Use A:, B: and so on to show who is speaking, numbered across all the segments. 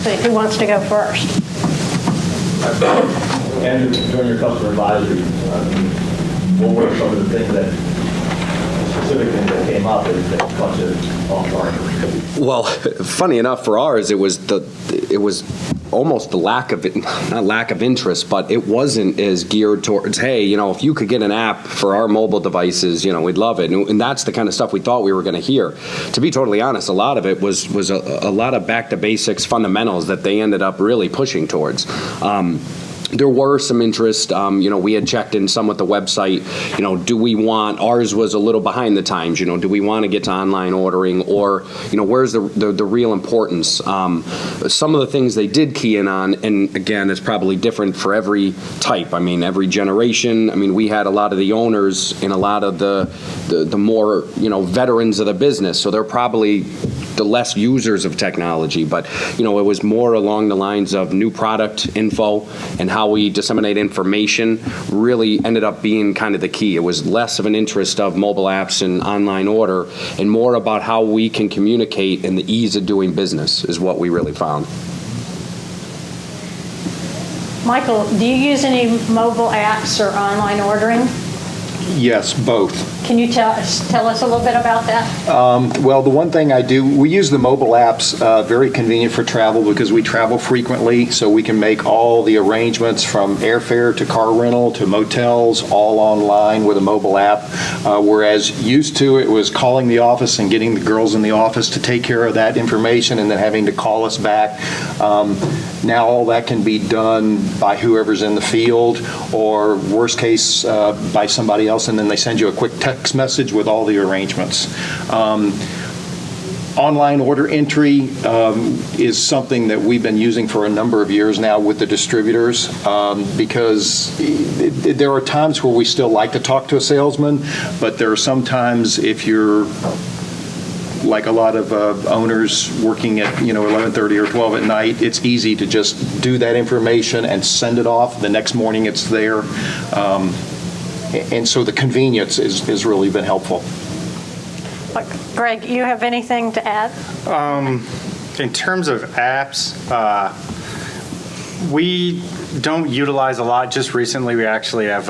A: see who wants to go first.
B: And during your customer advisory, what were some of the things that specific things that came up that caught you off guard?
C: Well, funny enough, for ours, it was almost the lack of it, not lack of interest, but it wasn't as geared towards, hey, if you could get an app for our mobile devices, we'd love it. And that's the kind of stuff we thought we were going to hear. To be totally honest, a lot of it was a lot of back to basics fundamentals that they ended up really pushing towards. There were some interest. We had checked in some with the website. Do we want, ours was a little behind the times, do we want to get to online ordering, or, where's the real importance? Some of the things they did key in on, and again, it's probably different for every type. Every generation. We had a lot of the owners and a lot of the more, veterans of the business. So they're probably the less users of technology, but it was more along the lines of new product info and how we disseminate information really ended up being kind of the key. It was less of an interest of mobile apps and online order and more about how we can communicate and the ease of doing business is what we really found.
A: Michael, do you use any mobile apps or online ordering?
D: Yes, both.
A: Can you tell us a little bit about that?
D: Well, the one thing I do, we use the mobile apps, very convenient for travel because we travel frequently, so we can make all the arrangements from airfare to car rental to motels all online with a mobile app, whereas used to it was calling the office and getting the girls in the office to take care of that information and then having to call us back. Now all that can be done by whoever's in the field or worst case by somebody else, and then they send you a quick text message with all the arrangements. Online order entry is something that we've been using for a number of years now with the distributors because there are times where we still like to talk to a salesman, but there are sometimes if you're like a lot of owners working at 11:30 or 12 at night, it's easy to just do that information and send it off. The next morning it's there. And so the convenience has really been helpful.
A: Greg, you have anything to add?
E: In terms of apps, we don't utilize a lot. Just recently we actually have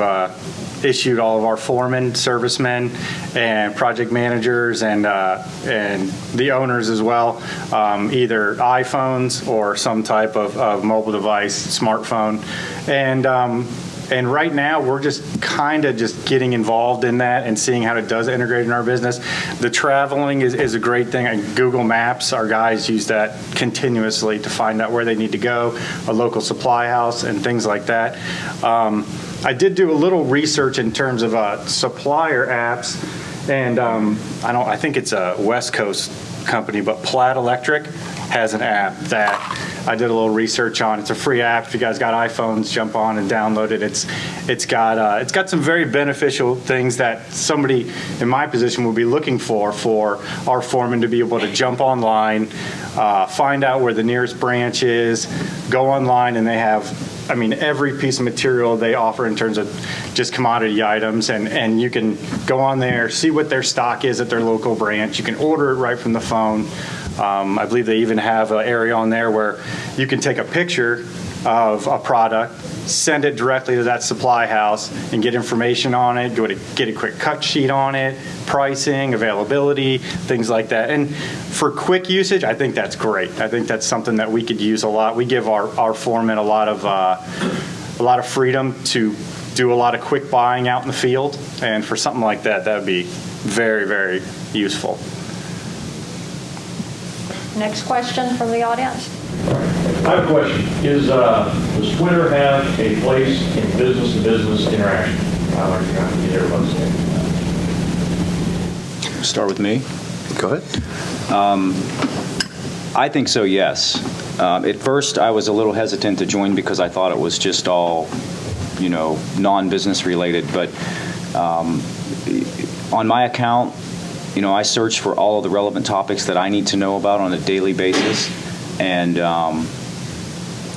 E: issued all of our foremen, servicemen, and project managers and the owners as well, either iPhones or some type of mobile device, smartphone. And right now, we're just kind of just getting involved in that and seeing how it does integrate in our business. The traveling is a great thing. And Google Maps, our guys use that continuously to find out where they need to go, a local supply house, and things like that. I did do a little research in terms of supplier apps, and I think it's a West Coast company, but Plaid Electric has an app that I did a little research on. It's a free app. If you guys got iPhones, jump on and download it. It's got some very beneficial things that somebody in my position would be looking for our foreman to be able to jump online, find out where the nearest branch is, go online, and they have every piece of material they offer in terms of just commodity items, and you can go on there, see what their stock is at their local branch. You can order it right from the phone. I believe they even have an area on there where you can take a picture of a product, send it directly to that supply house, and get information on it, get a quick cut sheet on it, pricing, availability, things like that. And for quick usage, I think that's great. I think that's something that we could use a lot. We give our foremen a lot of freedom to do a lot of quick buying out in the field, and for something like that, that would be very, very useful.
A: Next question from the audience.
B: I have a question. Does Twitter have a place in business-to-business interaction? I'd like to kind of get everybody's opinion.
F: Start with me.
C: Go ahead.
F: I think so, yes. At first, I was a little hesitant to join because I thought it was just all, non-business related. But on my account, I search for all of the relevant topics that I need to know about on a daily basis. And,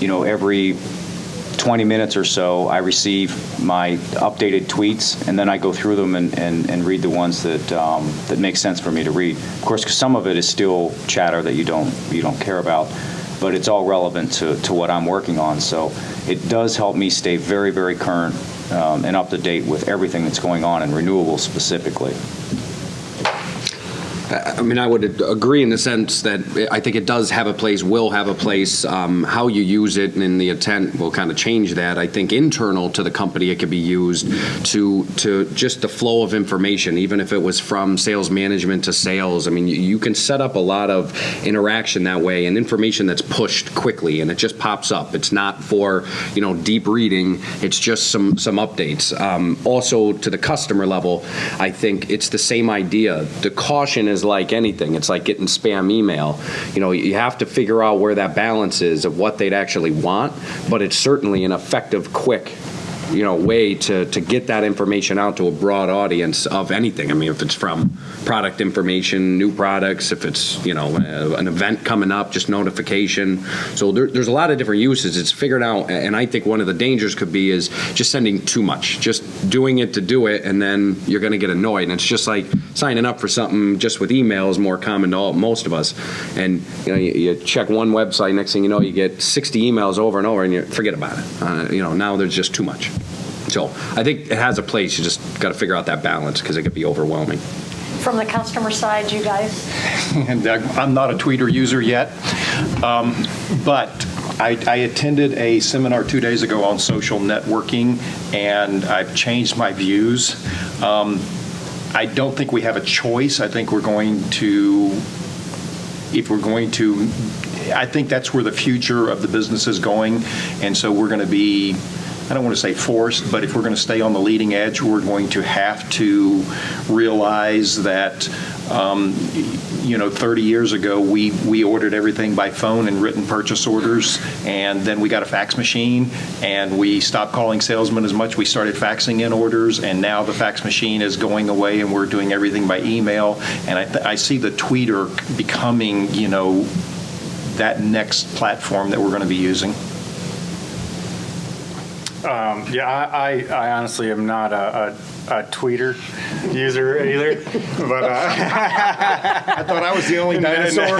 F: every 20 minutes or so, I receive my updated tweets, and then I go through them and read the ones that make sense for me to read. Of course, 'cause some of it is still chatter that you don't care about. but it's all relevant to what I'm working on. So it does help me stay very, very current and up to date with everything that's going on in renewables specifically.
C: I mean, I would agree in the sense that I think it does have a place, will have a place. How you use it and the intent will kind of change that. I think internal to the company, it could be used to just the flow of information, even if it was from sales management to sales. I mean, you can set up a lot of interaction that way and information that's pushed quickly and it just pops up. It's not for, deep reading. It's just some updates. Also to the customer level, I think it's the same idea. The caution is like anything. It's like getting spam email. You have to figure out where that balance is of what they'd actually want, but it's certainly an effective, quick way to get that information out to a broad audience of anything. I mean, if it's from product information, new products, if it's, an event coming up, just notification. So there's a lot of different uses. It's figured out, and I think one of the dangers could be is just sending too much, just doing it to do it, and then you're going to get annoyed. And it's just like signing up for something just with email is more common to most of us. And, you check one website, next thing you know, you get 60 emails over and over, and you forget about it. Now there's just too much. So I think it has a place. You just got to figure out that balance because it could be overwhelming.
A: From the customer side, you guys?
D: And I'm not a Tweeter user yet, but I attended a seminar 2 days ago on social networking, and I've changed my views. I don't think we have a choice. I think I think that's where the future of the business is going, and so we're going to be, I don't want to say forced, but if we're going to stay on the leading edge, we're going to have to realize that, 30 years ago, we ordered everything by phone and written purchase orders, and then we got a fax machine, and we stopped calling salesmen as much. We started faxing in orders, and now the fax machine is going away, and we're doing everything by email. And I see the tweeter becoming, that next platform that we're going to be using.
E: I honestly am not a tweeter user either, but
D: I thought I was the only dinosaur.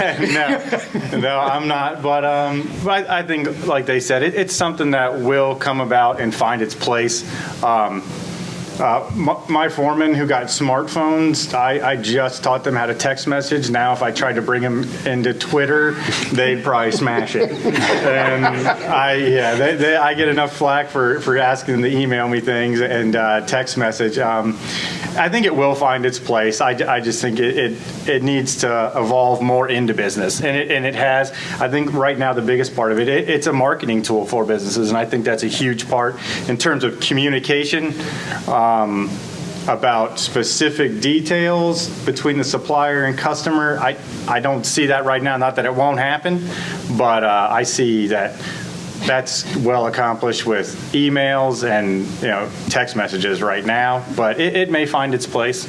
E: No, I'm not. But I think, like they said, it's something that will come about and find its place. My foreman who got smartphones, I just taught them how to text message. Now, if I tried to bring them into Twitter, they'd probably smash it. And I get enough flack for asking them to email me things and text message. I think it will find its place. I just think it needs to evolve more into business, and it has. I think right now the biggest part of it's a marketing tool for businesses, and I think that's a huge part in terms of communication. About specific details between the supplier and customer, I don't see that right now. Not that it won't happen, but I see that's well accomplished with emails and text messages right now. But it may find its place.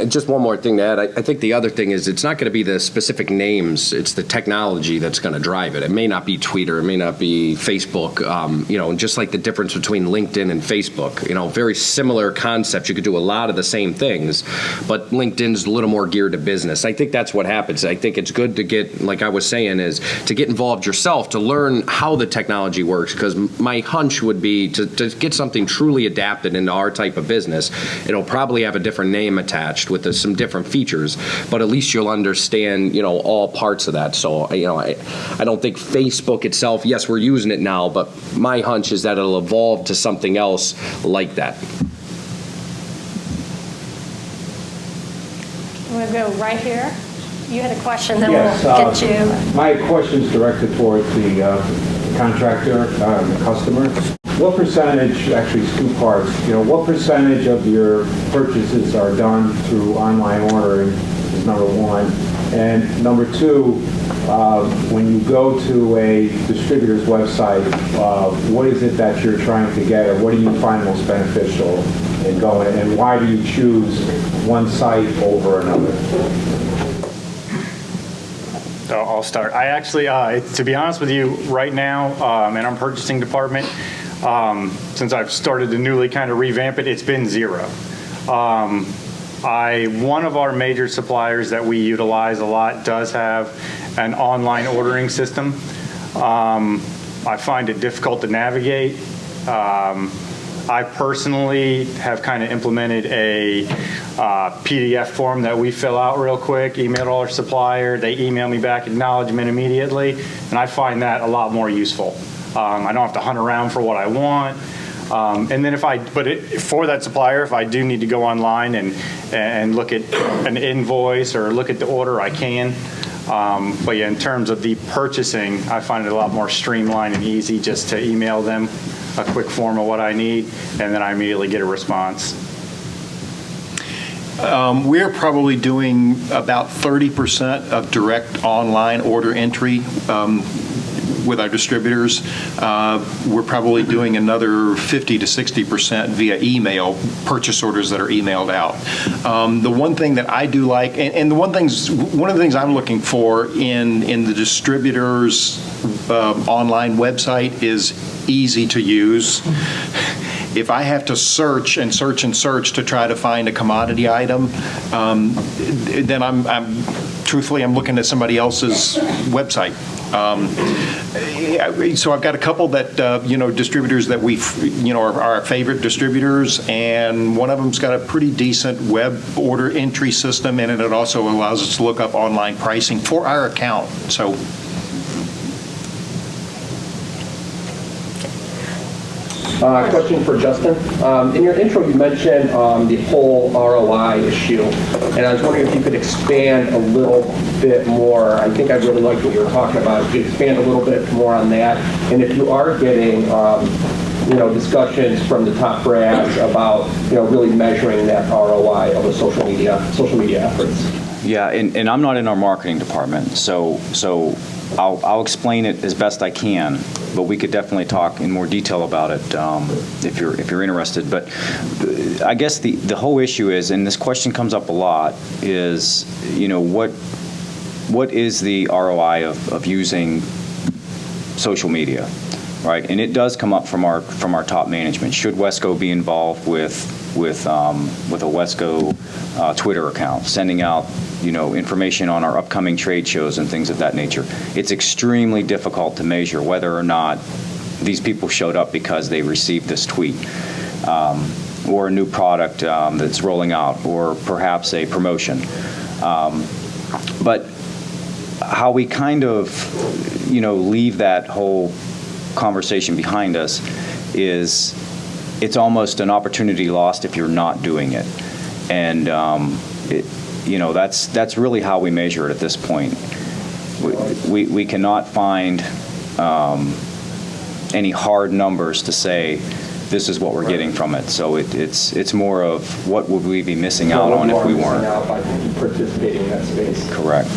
C: Just one more thing to add. I think the other thing is it's not going to be the specific names. It's the technology that's going to drive it. It may not be Twitter. It may not be Facebook. And just like the difference between LinkedIn and Facebook, very similar concepts. You could do a lot of the same things, but LinkedIn's a little more geared to business. I think that's what happens. I think it's good to get, like I was saying, is to get involved yourself, to learn how the technology works, because my hunch would be to get something truly adapted into our type of business. It'll probably have a different name attached with some different features, but at least you'll understand, all parts of that. So, I don't think Facebook itself, yes, we're using it now, but my hunch is that it'll evolve to something else like that.
A: We'll go right here. You had a question, then
G: Yes,
A: we'll get you.
G: My question is directed towards the contractor, the customer. What percentage, actually it's two parts, what percentage of your purchases are done through online ordering is number one. And number two, when you go to a distributor's website, what is it that you're trying to get, or what do you find most beneficial in going, and why do you choose one site over another?
E: I'll start. I actually, to be honest with you, right now, in our purchasing department, since I've started to newly kind of revamp it, it's been zero. One of our major suppliers that we utilize a lot does have an online ordering system. I find it difficult to navigate. I personally have kind of implemented a PDF form that we fill out real quick, email to our supplier, they email me back acknowledgement immediately, and I find that a lot more useful. I don't have to hunt around for what I want. And then for that supplier, if I do need to go online and look at an invoice or look at the order, I can. But yeah, in terms of the purchasing, I find it a lot more streamlined and easy just to email them a quick form of what I need, and then I immediately get a response.
D: We're probably doing about 30% of direct online order entry with our distributors. We're probably doing another 50 to 60% via email, purchase orders that are emailed out. The one thing that I do like, and one of the things I'm looking for in the distributors' online website is easy to use. If I have to search and search and search to try to find a commodity item, then I'm truthfully looking at somebody else's website. So I've got a couple that distributors that are our favorite distributors, and one of them's got a pretty decent web order entry system, and it also allows us to look up online pricing for our account. So.
H: Question for Justin. In your intro, you mentioned the whole ROI issue, and I was wondering if you could expand a little bit more. I think I really liked what you were talking about. If you could expand a little bit more on that, and if you are getting, discussions from the top brass about, really measuring that ROI of the social media efforts.
F: Yeah, and I'm not in our marketing department, so I'll explain it as best I can, but we could definitely talk in more detail about it if you're interested. But I guess the whole issue is, and this question comes up a lot, is what is the ROI of using social media, right? And it does come up from our top management. Should Wesco be involved with a Wesco Twitter account, sending out information on our upcoming trade shows and things of that nature? It's extremely difficult to measure whether or not these people showed up because they received this tweet or a new product that's rolling out, or perhaps a promotion. But how we kind of leave that whole conversation behind us is it's almost an opportunity lost if you're not doing it. And that's really how we measure it at this point. We cannot find any hard numbers to say this is what we're getting from it. So it's more of what would we be missing out on if we weren't.
H: By participating in that space.
F: Correct.